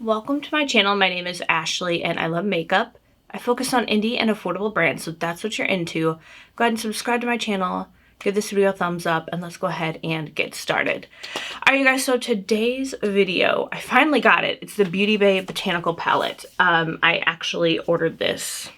Welcome to my channel. My name is Ashley and I love makeup. I focus on indie and affordable brands, so if that's what you're into, go ahead and subscribe to my channel, give this video a thumbs up, and let's go ahead and get started. Alright you guys, so today's video, I finally got it. It's the Beauté Botanical palette. I actually ordered this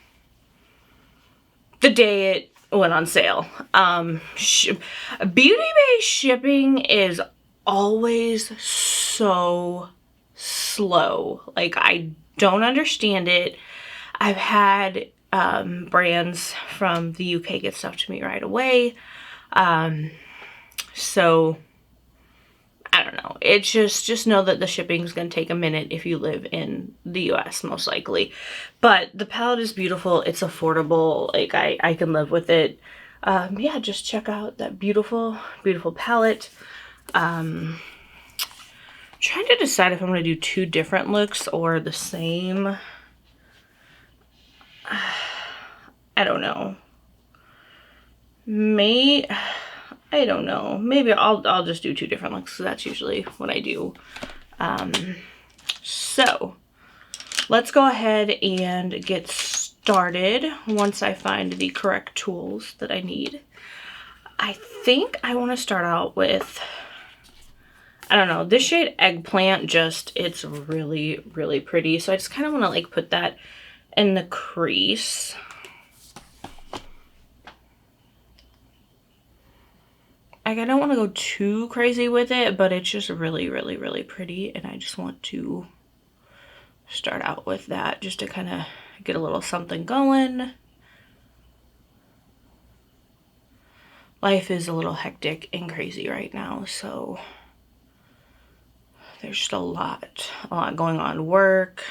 the day it went on sale. Beauté shipping is always so slow. Like, I don't understand it. I've had brands from the UK get stuff to me right away. So I don't know. It's just know that the shipping is going to take a minute if you live in the US, most likely. But the palette is beautiful. It's affordable. Like, I can live with it. Yeah, just check out that beautiful, beautiful palette. Trying to decide if I'm going to do two different looks or the same. I don't know. I don't know. Maybe I'll just do two different looks, so that's usually what I do. So let's go ahead and get started once I find the correct tools that I need. I think I want to start out with, I don't know, this shade Eggplant, it's really, really pretty. So I just kind of want to like put that in the crease. Like, I don't want to go too crazy with it, but it's just really, really, really pretty. And I just want to start out with that just to kind of get a little something going. Life is a little hectic and crazy right now, so there's just a lot going on. Work,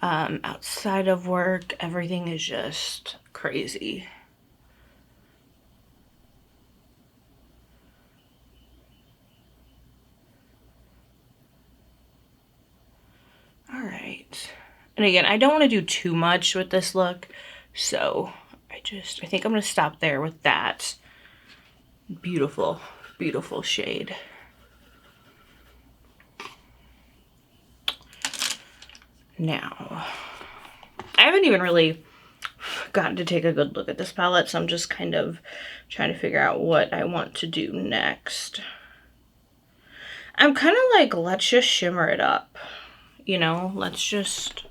outside of work, everything is just crazy. All right. And again, I don't want to do too much with this look, so I think I'm going to stop there with that beautiful, beautiful shade. Now, I haven't even really gotten to take a good look at this palette, so I'm just kind of trying to figure out what I want to do next. I'm kind of like, let's just shimmer it up, you know? Let's just,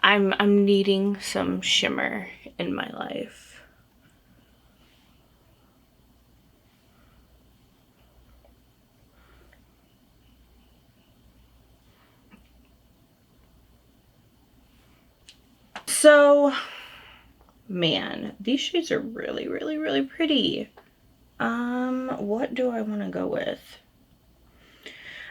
I'm needing some shimmer in my life. So, man, these shades are really, really, really pretty. What do I want to go with?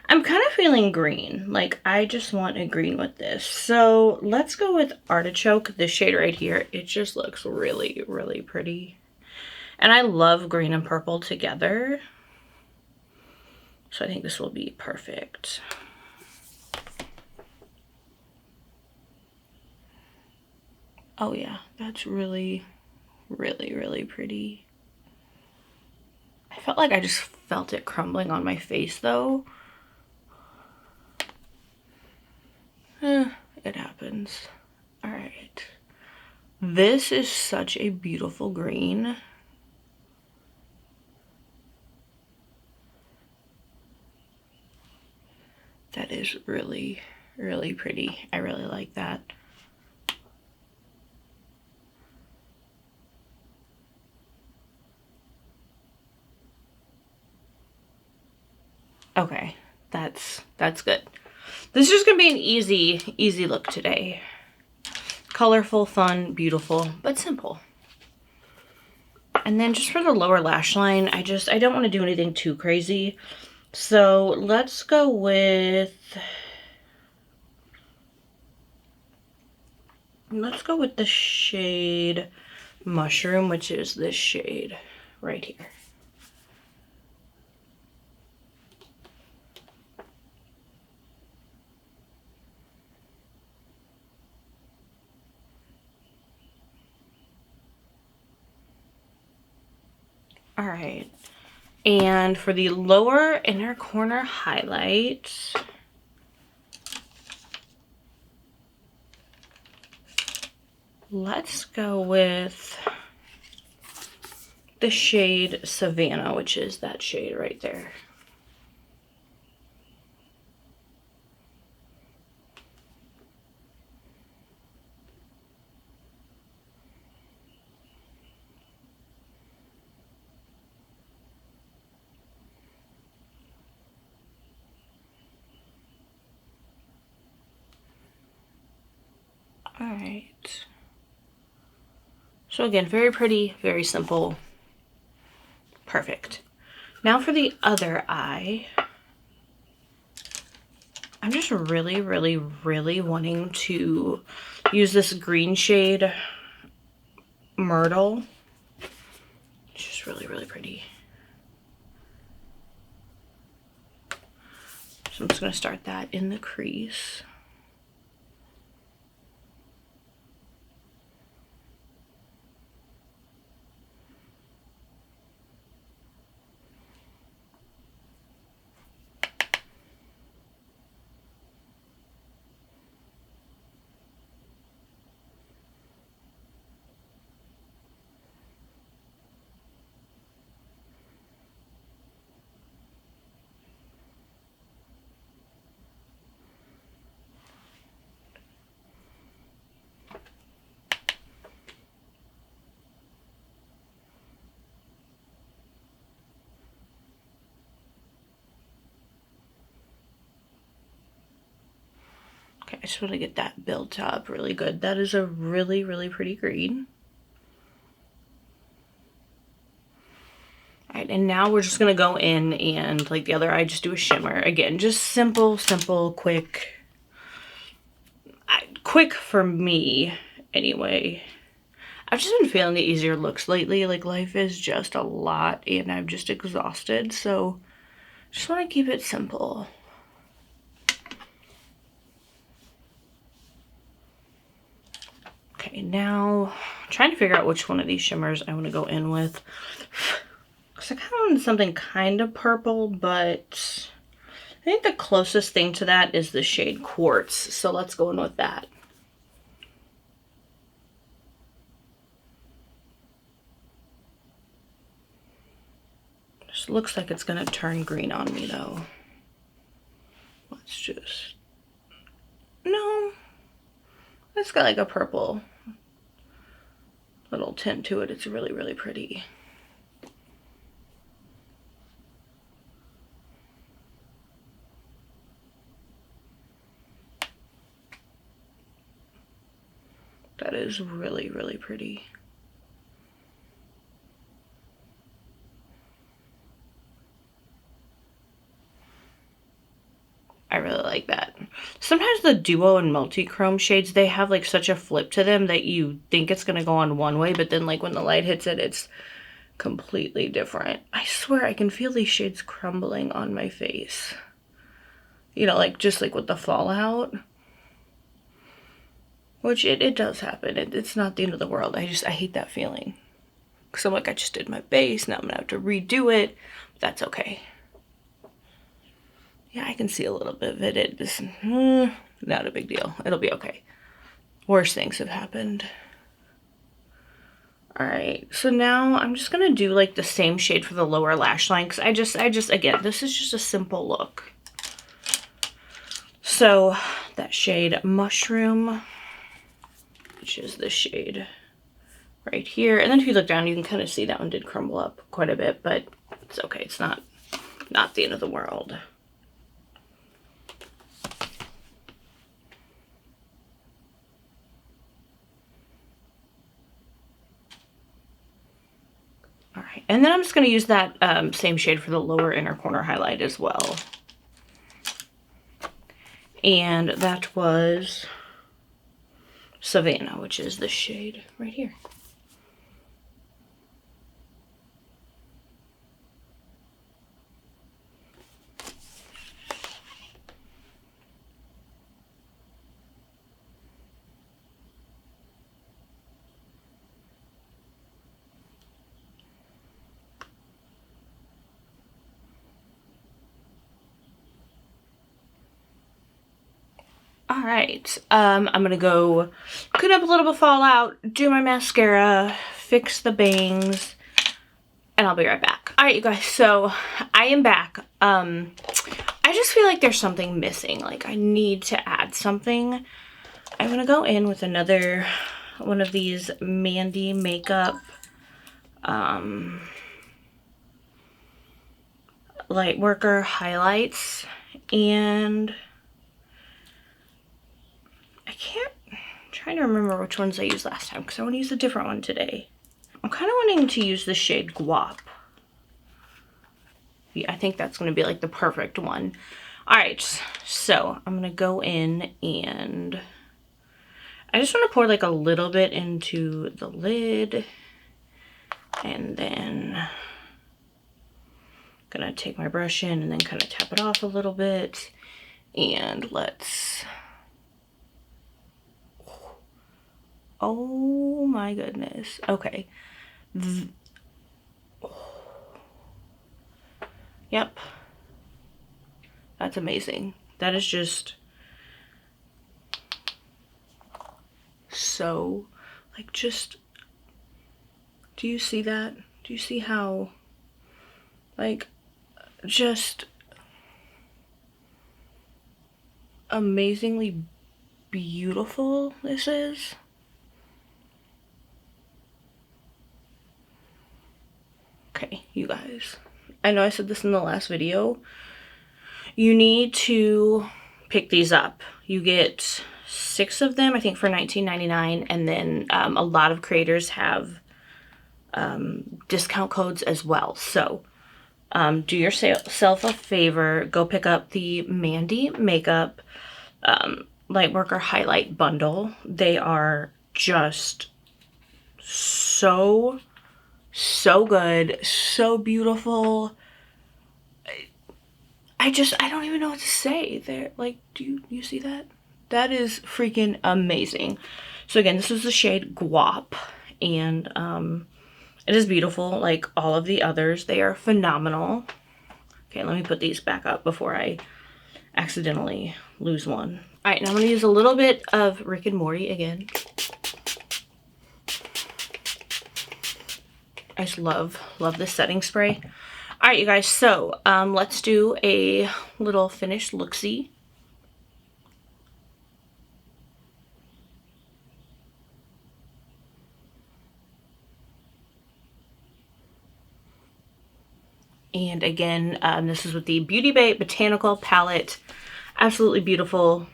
I'm kind of feeling green. Like, I just want a green with this. So let's go with Artichoke, this shade right here. It just looks really, really pretty. And I love green and purple together. So I think this will be perfect. Oh yeah, that's really, really, really pretty. I felt like I just felt it crumbling on my face though. It happens. All right. This is such a beautiful green. That is really, really pretty. I really like that. Okay, that's good. This is just gonna be an easy look today. Colorful, fun, beautiful, but simple. And then just for the lower lash line, I don't want to do anything too crazy. So let's go with the shade Mushroom, which is this shade right here. All right, and for the lower inner corner highlight, let's go with the shade Savannah, which is that shade right there. All right. So again, very pretty, very simple. Perfect. Now for the other eye. I'm just really, really, really wanting to use this green shade Myrtle. It's just really, really pretty. So I'm just going to start that in the crease. Okay, I just want to get that built up really good. That is a really, really pretty green. All right, and now we're just going to go in and, like the other eye, just do a shimmer. Again, just simple, simple, quick. Quick for me, anyway. I've just been feeling the easier looks lately. Like, life is just a lot, and I'm just exhausted, so just want to keep it simple. Okay, now I'm trying to figure out which one of these shimmers I want to go in with. Because I kind of want something kind of purple, but I think the closest thing to that is the shade Quartz. So let's go in with that. Just looks like it's going to turn green on me, though. Let's just... No. It's got like a purple little tint to it. It's really, really pretty. That is really, really pretty. I really like that. Sometimes the duo and multi-chrome shades, they have like such a flip to them that you think it's gonna go on one way, but then like when the light hits it, it's completely different. I swear I can feel these shades crumbling on my face. You know, like just like with the fallout. Which it does happen. It's not the end of the world. I hate that feeling. Because I'm like, I just did my base, now I'm gonna have to redo it. But that's okay. Yeah, I can see a little bit of it. It's not a big deal. It'll be okay. Worse things have happened. All right, so now I'm just gonna do like the same shade for the lower lash line because I just, again, this is just a simple look. So that shade Mushroom, which is the shade right here. And then if you look down, you can kind of see that one did crumble up quite a bit, but it's okay. It's not the end of the world. All right, and then I'm just going to use that same shade for the lower inner corner highlight as well. And that was Savannah, which is this shade right here. All right, I'm gonna go clean up a little bit of fallout, do my mascara, fix the bangs, and I'll be right back. All right, you guys, so I am back. I just feel like there's something missing. Like I need to add something. I'm gonna go in with another one of these Mandy makeup light worker highlights, and I'm trying to remember which ones I used last time because I want to use a different one today. I'm kind of wanting to use the shade Guap. Yeah, I think that's going to be like the perfect one. All right, so I'm going to go in and I just want to pour like a little bit into the lid, and then I'm going to take my brush in and then kind of tap it off a little bit, and let's, oh my goodness, okay. Yep, that's amazing. That is just so, like, just, do you see that? Do you see how, like, just amazingly beautiful this is? Okay, you guys, I know I said this in the last video. You need to pick these up. You get 6 of them, I think, for $19.99, and then a lot of creators have discount codes as well. So do yourself a favor, go pick up the Mandy Makeup Lightworker Highlight Bundle. They are just so good, so beautiful. I don't even know what to say. They're like, do you see that? That is freaking amazing. So again, this is the shade Guap, and it is beautiful like all of the others. They are phenomenal. Okay, let me put these back up before I accidentally lose one. All right, now I'm gonna use a little bit of Rick and Morty again. I just love this setting spray. All right, you guys, so let's do a little finished look-see. And again, this is with the Beauté Botanical palette. Absolutely beautiful.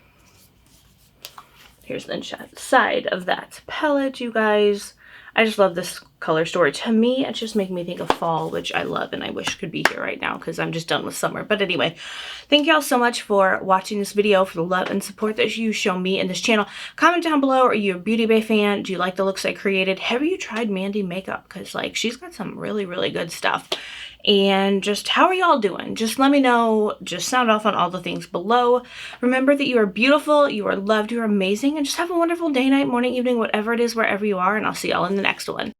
Here's the inside of that palette, you guys. I just love this color story. To me, it's just making me think of fall, which I love and I wish could be here right now because I'm just done with summer. But anyway, thank y'all so much for watching this video, for the love and support that you show me in this channel. Comment down below, are you a Beauty Bay fan? Do you like the looks I created? Have you tried Mandy makeup? Because like she's got some really good stuff. And just how are y'all doing? Just let me know. Just sound off on all the things below. Remember that you are beautiful, you are loved, you are amazing, and just have a wonderful day, night, morning, evening, whatever it is, wherever you are, and I'll see y'all in the next one.